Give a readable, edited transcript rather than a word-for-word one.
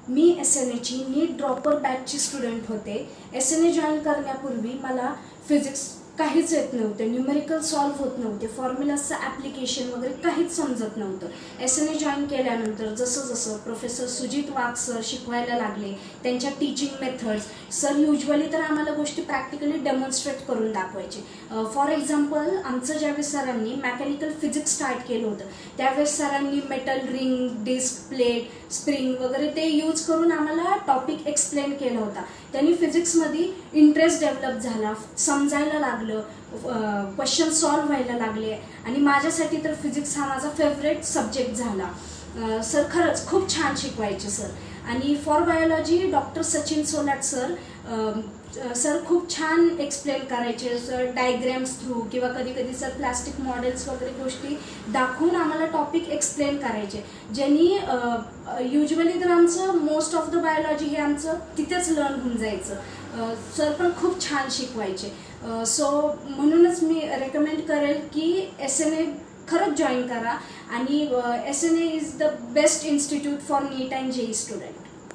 मी SNAची नीट dropper बॅचची student होते. SNA join करण्यापूर्वी मला फिजिक्स काहीच येत नव्हतं, न्यूमेरिकल सॉल्व्ह होत नव्हते, फॉर्म्युलाचं ॲप्लिकेशन वगैरे काहीच समजत नव्हतं. SNA जॉईन केल्यानंतर जसं जसं प्रोफेसर सुजित वाघ सर शिकवायला लागले, त्यांच्या टीचिंग मेथड्स, सर युजली तर आम्हाला गोष्टी प्रॅक्टिकली डेमॉन्स्ट्रेट करून दाखवायचे. फॉर एक्झाम्पल, आमचं ज्यावेळेस सरांनी मेकॅनिकल फिजिक्स स्टार्ट केलं होतं त्यावेळेस सरांनी metal ring, disc, plate, spring वगैरे ते यूज करून आम्हाला टॉपिक एक्सप्लेन केला होता. त्यांनी फिजिक्समध्ये इंटरेस्ट डेव्हलप झाला, समजायला लागलं, क्वेश्चन सॉल्व्ह व्हायला लागले आणि माझ्यासाठी तर फिजिक्स हा माझा फेवरेट सब्जेक्ट झाला. सर खरंच खूप छान शिकवायचे सर. आणि for biology doctor Sachin Solat sir, sir खूप छान एक्सप्लेन करायचे. सर डायग्रॅम्स थ्रू किंवा कधी कधी सर प्लास्टिक मॉडेल्स वगैरे गोष्टी दाखवून आम्हाला टॉपिक एक्सप्लेन करायचे, ज्यांनी युजली तर आमचं मोस्ट ऑफ द बायोलॉजी हे आमचं तिथेच लर्न होऊन जायचं. सर पण खूप छान शिकवायचे. सो म्हणूनच मी रेकमेंड करेल की SNA खरंच जॉईन करा आणि SNA is the best institute for NEET and JEE student.